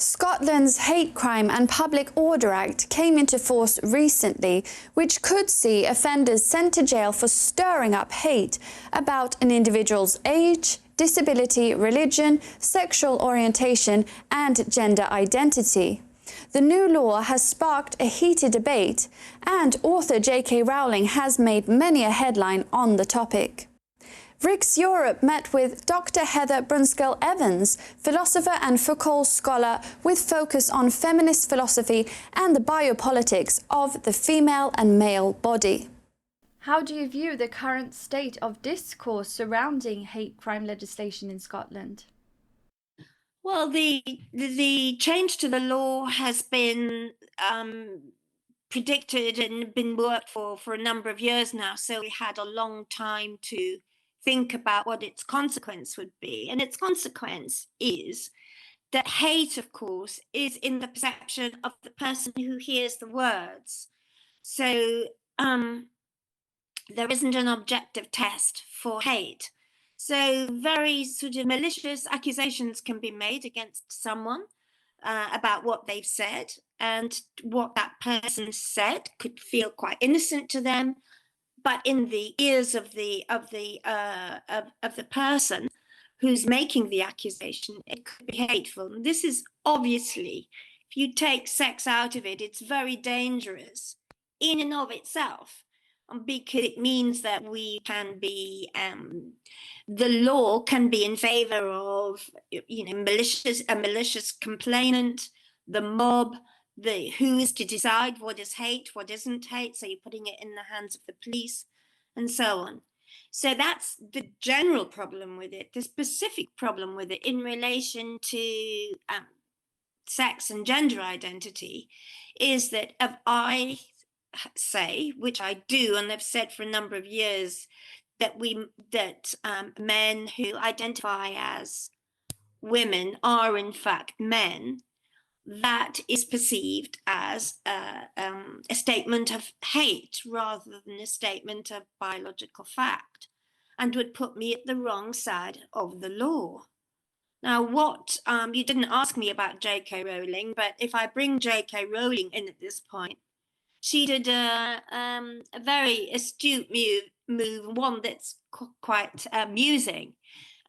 Scotland's Hate Crime and Public Order Act came into force recently, which could see offenders sent to jail for stirring up hate about an individual's age, disability, religion, sexual orientation, and gender identity. The new law has sparked a heated debate, and author JK Rowling has made many a headline on the topic. Riks Europe met with Dr Heather Brunskell-Evans, Philosopher and Foucault scholar with focus on feminist philosophy and the biopolitics of the female and male body. How do you view the current state of discourse surrounding hate crime legislation in Scotland? Well, the change to the law has been predicted and been worked for a number of years now, so we had a long time to think about what its consequence would be. And its consequence is that hate, of course, is in the perception of the person who hears the words. So there isn't an objective test for hate. So very sort of malicious accusations can be made against someone about what they've said, and what that person said could feel quite innocent to them, but in the ears of the person who's making the accusation, it could be hateful. And this is obviously, if you take sex out of it, it's very dangerous in and of itself, because it means that we can be, the law can be in favor of, a malicious complainant, the mob, who is to decide what is hate, what isn't hate. So you're putting it in the hands of the police and so on. So that's the general problem with it. The specific problem with it in relation to sex and gender identity is that if I say, which I do and have said for a number of years, that men who identify as women are in fact men, that is perceived as a statement of hate rather than a statement of biological fact, and would put me at the wrong side of the law. Now, what you didn't ask me about JK Rowling, but if I bring JK Rowling in at this point, she did a very astute move, one that's quite amusing,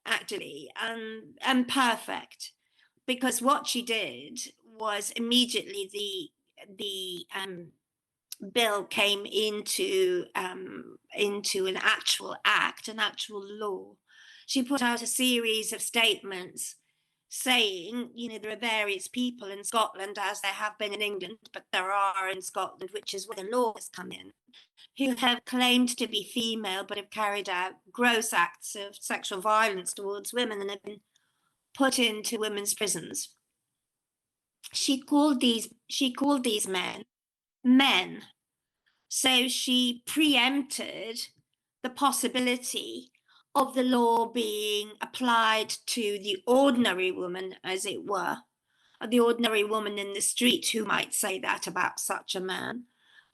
actually, and perfect, because what she did was immediately the bill came into an actual act, an actual law. She put out a series of statements saying, there are various people in Scotland, as there have been in England, but there are in Scotland, which is where the law has come in, who have claimed to be female but have carried out gross acts of sexual violence towards women and have been put into women's prisons. She called these men. So she preempted the possibility of the law being applied to the ordinary woman, as it were, or the ordinary woman in the street who might say that about such a man,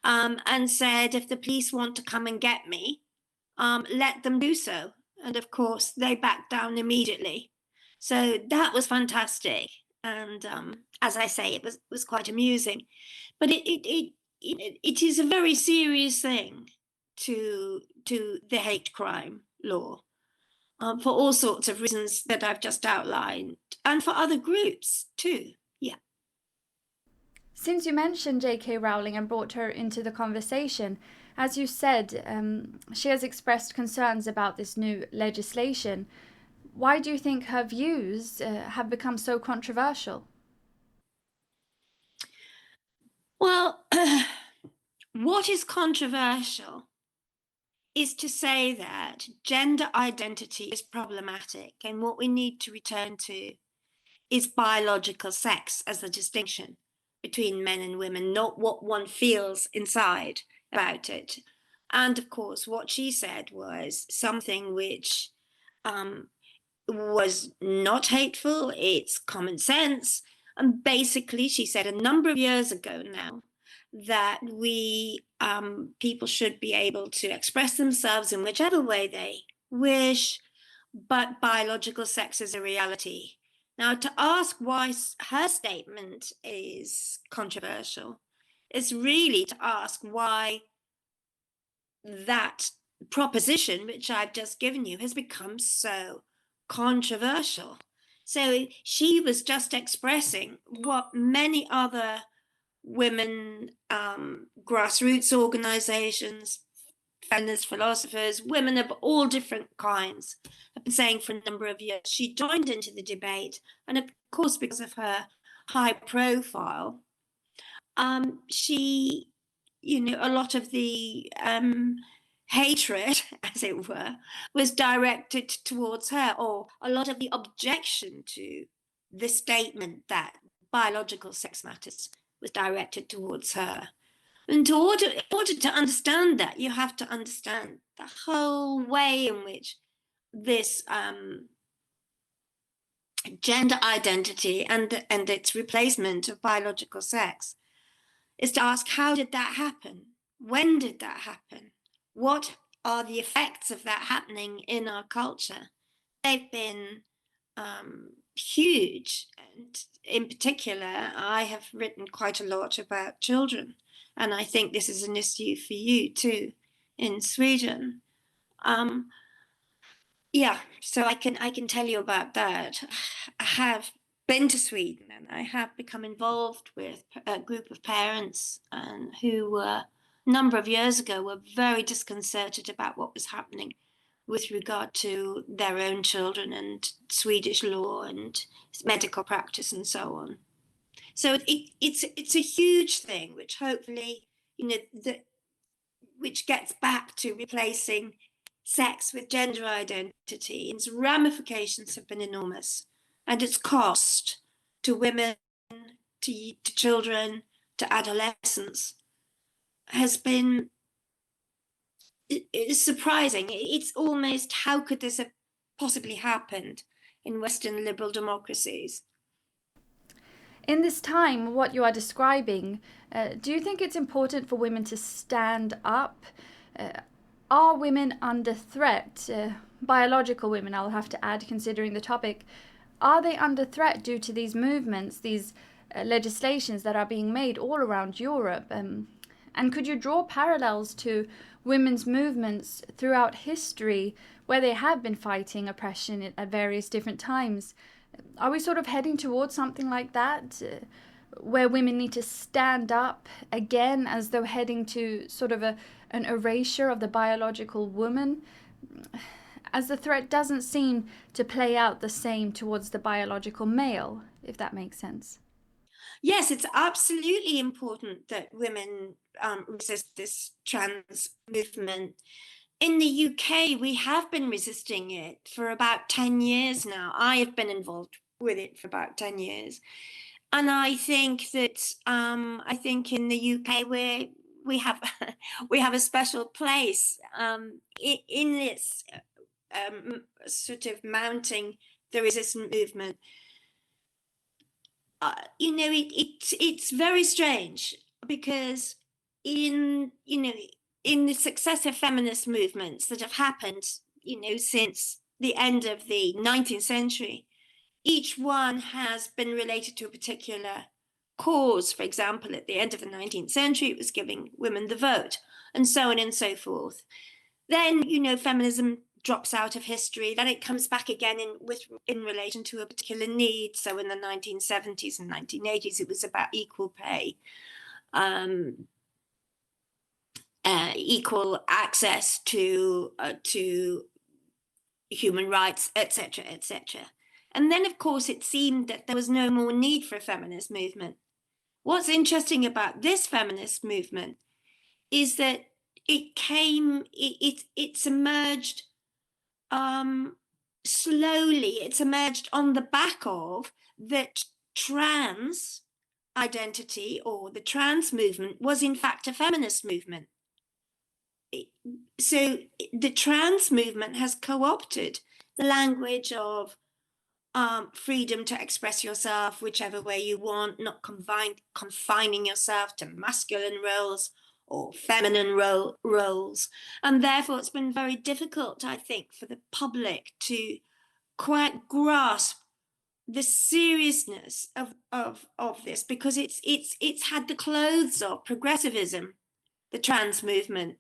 and said, if the police want to come and get me, let them do so. And of course, they backed down immediately. So that was fantastic. And as I say, it was quite amusing. But it is a very serious thing to the hate crime law, for all sorts of reasons that I've just outlined, and for other groups too. Yeah. Since you mentioned J.K. Rowling and brought her into the conversation, as you said, she has expressed concerns about this new legislation. Why do you think her views have become so controversial? Well, what is controversial is to say that gender identity is problematic, and what we need to return to is biological sex as the distinction between men and women, not what one feels inside about it. And of course, what she said was something which was not hateful, it's common sense. And basically, she said a number of years ago now that people should be able to express themselves in whichever way they wish, but biological sex is a reality. Now, to ask why her statement is controversial is really to ask why that proposition, which I've just given you, has become so controversial. So she was just expressing what many other women, grassroots organizations, feminist philosophers, women of all different kinds have been saying for a number of years. She joined into the debate, and of course, because of her high profile, she, a lot of the hatred, as it were, was directed towards her, or a lot of the objection to the statement that biological sex matters was directed towards her. And in order to understand that, you have to understand the whole way in which this gender identity and its replacement of biological sex is to ask, how did that happen? When did that happen? What are the effects of that happening in our culture? They've been huge. And in particular, I have written quite a lot about children. And I think this is an issue for you too in Sweden. Yeah, so I can tell you about that. I have been to Sweden and I have become involved with a group of parents and who a number of years ago were very disconcerted about what was happening with regard to their own children and Swedish law and medical practice and so on. So it's a huge thing, which hopefully, which gets back to replacing sex with gender identity. Its ramifications have been enormous, and its cost to women, to children, to adolescents has been it's surprising. It's almost, how could this have possibly happened in Western liberal democracies? In this time, what you are describing, do you think it's important for women to stand up? Are women under threat? Biological women, I'll have to add, considering the topic. Are they under threat due to these movements, these legislations that are being made all around Europe? And could you draw parallels to women's movements throughout history where they have been fighting oppression at various different times? Are we sort of heading towards something like that, where women need to stand up again as though heading to sort of an erasure of the biological woman, as the threat doesn't seem to play out the same towards the biological male, if that makes sense? Yes, it's absolutely important that women resist this trans movement. In the UK, we have been resisting it for about 10 years now. I have been involved with it for about 10 years. And I think that in the UK we have we have a special place in this sort of mounting the resistance movement. It's very strange because in the successive feminist movements that have happened, since the end of the 19th century, each one has been related to a particular cause. For example, at the end of the 19th century, it was giving women the vote, and so on and so forth. Then, feminism drops out of history. Then it comes back again in relation to a particular need. So in the 1970s and 1980s, it was about equal pay, equal access to human rights, etc., etc. And then, of course, it seemed that there was no more need for a feminist movement. What's interesting about this feminist movement is that it's emerged slowly. It's emerged on the back of that trans identity, or the trans movement was in fact a feminist movement. So the trans movement has co-opted the language of freedom to express yourself whichever way you want, not confining yourself to masculine roles or feminine roles. And therefore, it's been very difficult, I think, for the public to quite grasp the seriousness of this, because it's had the clothes of progressivism, the trans movement.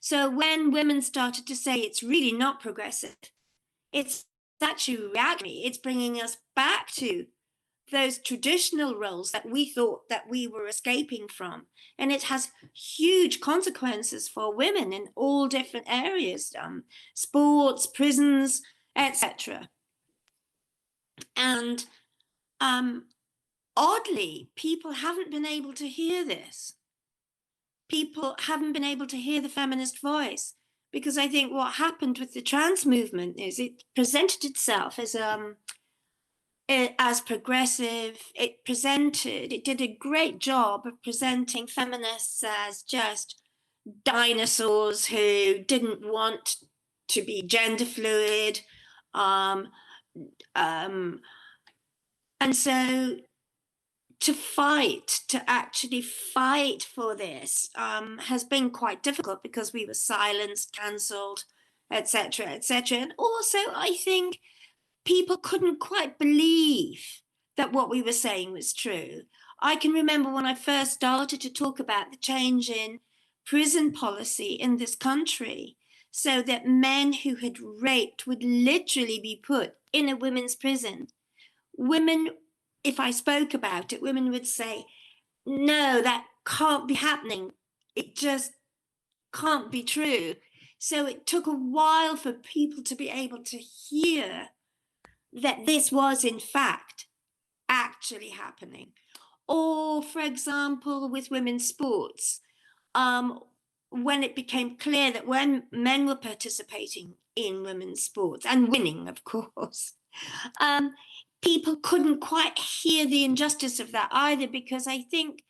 So when women started to say it's really not progressive, it's actually reactionary. It's bringing us back to those traditional roles that we thought that we were escaping from. And it has huge consequences for women in all different areas, sports, prisons, etc. And oddly, people haven't been able to hear this. People haven't been able to hear the feminist voice, because I think what happened with the trans movement is it presented itself as progressive. It did a great job of presenting feminists as just dinosaurs who didn't want to be gender fluid. And so to actually fight for this has been quite difficult, because we were silenced, cancelled, etc., etc. And also, I think people couldn't quite believe that what we were saying was true. I can remember when I first started to talk about the change in prison policy in this country, so that men who had raped would literally be put in a women's prison. Women, if I spoke about it, women would say, no, that can't be happening. It just can't be true. So it took a while for people to be able to hear that this was in fact actually happening. Or, for example, with women's sports, when it became clear that when men were participating in women's sports and winning, of course, people couldn't quite hear the injustice of that either, because I think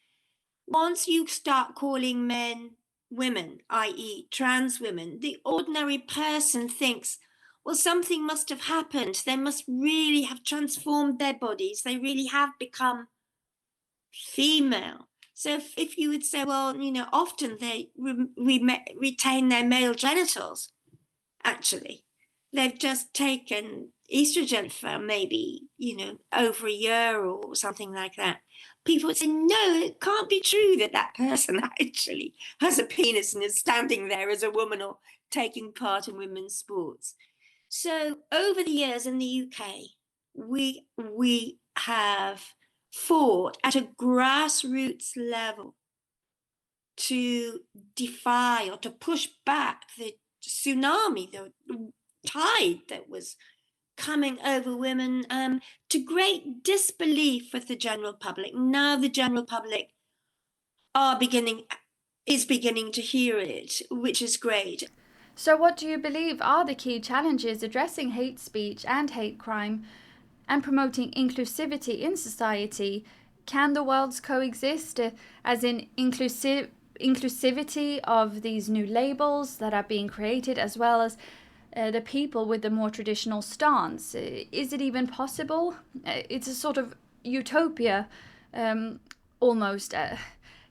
once you start calling men women, i.e., trans women, the ordinary person thinks, well, something must have happened. They must really have transformed their bodies. They really have become female. So if you would say, well, often they retain their male genitals, actually. They've just taken estrogen for maybe, over a year or something like that. People would say, no, it can't be true that that person actually has a penis and is standing there as a woman or taking part in women's sports. So over the years in the UK, we have fought at a grassroots level to defy or to push back the tsunami, the tide that was coming over women, to great disbelief with the general public. Now the general public is beginning to hear it, which is great. So what do you believe are the key challenges addressing hate speech and hate crime and promoting inclusivity in society? Can the worlds coexist, as in inclusivity of these new labels that are being created, as well as the people with the more traditional stance? Is it even possible? It's a sort of utopia, almost.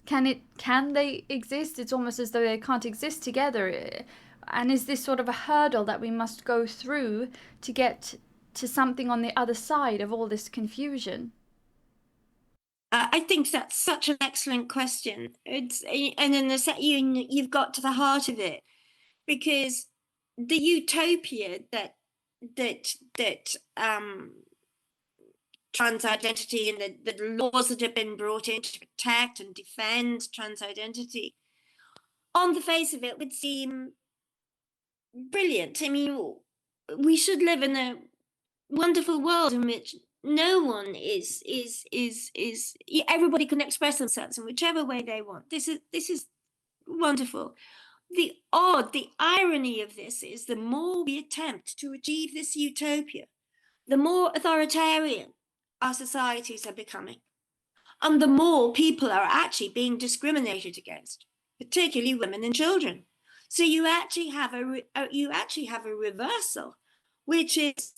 Can they exist? It's almost as though they can't exist together. And is this sort of a hurdle that we must go through to get to something on the other side of all this confusion? I think that's such an excellent question. And you've got to the heart of it, because the utopia that trans identity and the laws that have been brought in to protect and defend trans identity, on the face of it, would seem brilliant. I mean, we should live in a wonderful world in which no one is everybody can express themselves in whichever way they want. This is wonderful. The irony of this is, the more we attempt to achieve this utopia, the more authoritarian our societies are becoming, and the more people are actually being discriminated against, particularly women and children. So you actually have a reversal, which is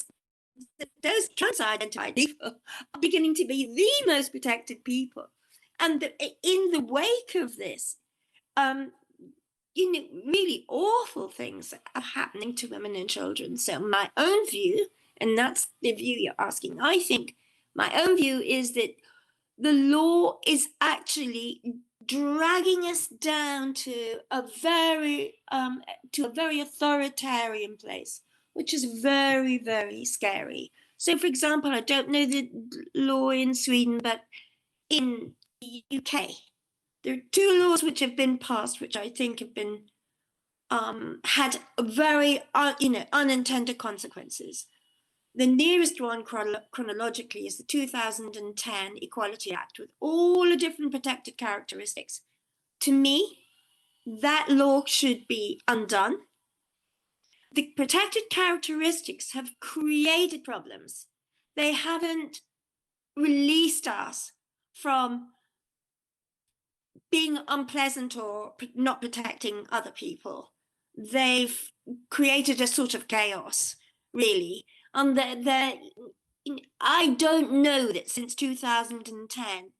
those trans-identified people are beginning to be the most protected people, and in the wake of this, really awful things are happening to women and children. So my own view, and that's the view you're asking, I think My own view is that the law is actually dragging us down to a very authoritarian place, which is very, very scary. So, for example, I don't know the law in Sweden, but in the UK, there are two laws which have been passed, which I think have been had very unintended consequences. The nearest one chronologically is the 2010 Equality Act with all the different protected characteristics. To me, that law should be undone. The protected characteristics have created problems. They haven't released us from being unpleasant or not protecting other people. They've created a sort of chaos, really. And I don't know that since 2010,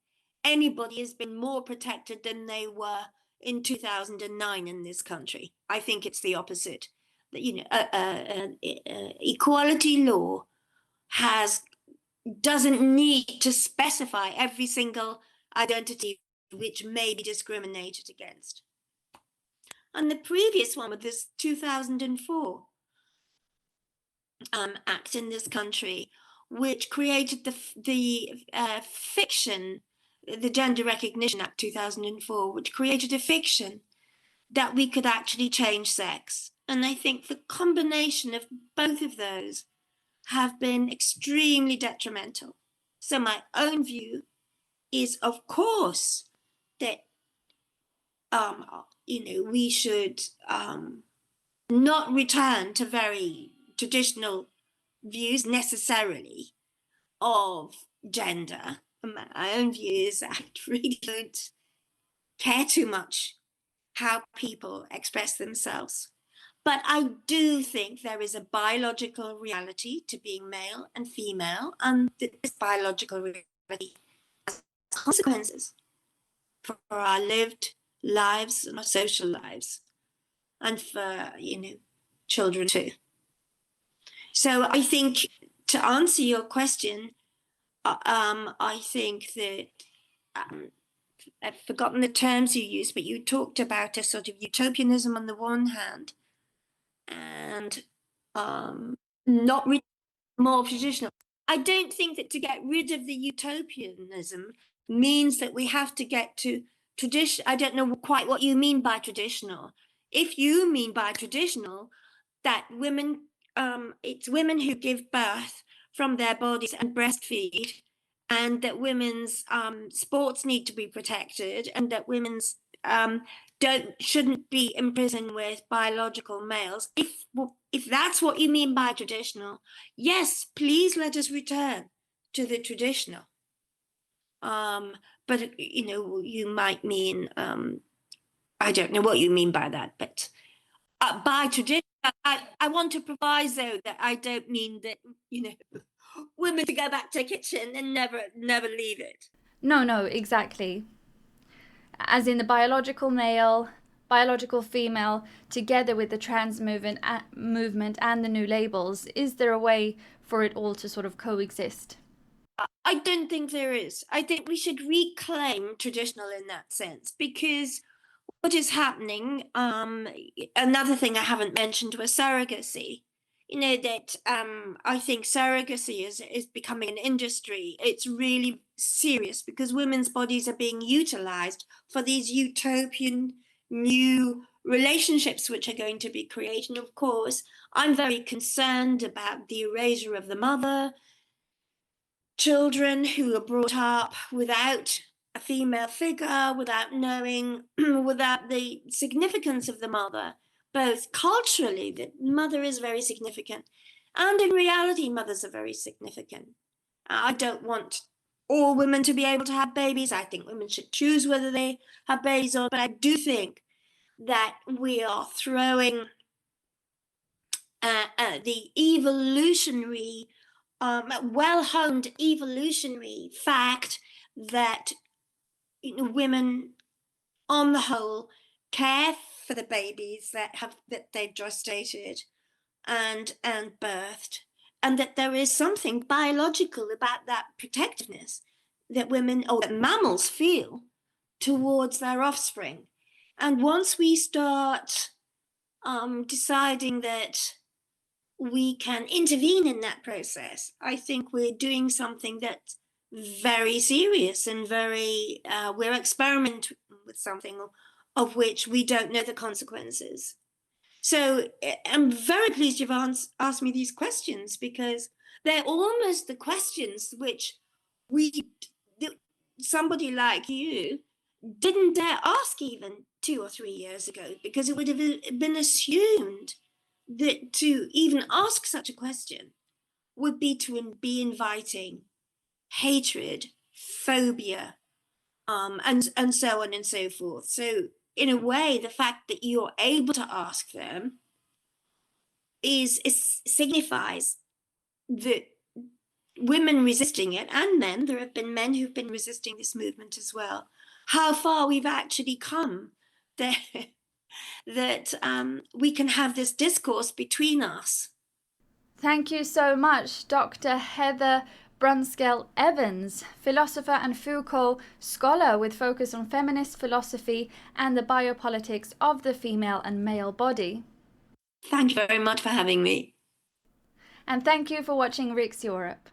anybody has been more protected than they were in 2009 in this country. I think it's the opposite. Equality law doesn't need to specify every single identity which may be discriminated against. And the previous one with this 2004 act in this country, which created the fiction, the Gender Recognition Act 2004, which created a fiction that we could actually change sex. And I think the combination of both of those have been extremely detrimental. So my own view is, of course, that we should not return to very traditional views necessarily of gender. My own view is I really don't care too much how people express themselves. But I do think there is a biological reality to being male and female, and this biological reality has consequences for our lived lives and our social lives, and for children too. So I think, to answer your question, I think that I've forgotten the terms you used, but you talked about a sort of utopianism on the one hand, and not really more traditional. I don't think that to get rid of the utopianism means that we have to get to tradition. I don't know quite what you mean by traditional. If you mean by traditional that women, it's women who give birth from their bodies and breastfeed, and that women's sports need to be protected, and that women's shouldn't be imprisoned with biological males. If that's what you mean by traditional, yes, please let us return to the traditional. But you might mean I don't know what you mean by that, but by tradition, I want to proviso that I don't mean that women to go back to the kitchen and never leave it. No, exactly. As in the biological male, biological female, together with the trans movement and the new labels, is there a way for it all to sort of coexist? I don't think there is. I think we should reclaim traditional in that sense, because what is happening, another thing I haven't mentioned was surrogacy. That I think surrogacy is becoming an industry. It's really serious because women's bodies are being utilized for these utopian new relationships which are going to be created. And of course, I'm very concerned about the erasure of the mother, children who are brought up without a female figure, without knowing, without the significance of the mother. Both culturally, the mother is very significant, and in reality, mothers are very significant. I don't want all women to be able to have babies. I think women should choose whether they have babies or not, but I do think that we are throwing the evolutionary, well-honed evolutionary fact that women, on the whole, care for the babies that they've gestated and birthed, and that there is something biological about that protectiveness that women or that mammals feel towards their offspring. And once we start deciding that we can intervene in that process, I think we're doing something that's very serious and very, we're experimenting with something of which we don't know the consequences. So I'm very pleased you've asked me these questions, because they're almost the questions which somebody like you didn't dare ask even 2 or 3 years ago, because it would have been assumed that to even ask such a question would be to be inviting hatred, phobia, and so on and so forth. So in a way, the fact that you're able to ask them signifies that women resisting it, and men, there have been men who've been resisting this movement as well, how far we've actually come, that we can have this discourse between us. Thank you so much, Dr. Heather Brunskell-Evans, philosopher and Foucault scholar with focus on feminist philosophy and the biopolitics of the female and male body. Thank you very much for having me. And thank you for watching Riks Europe.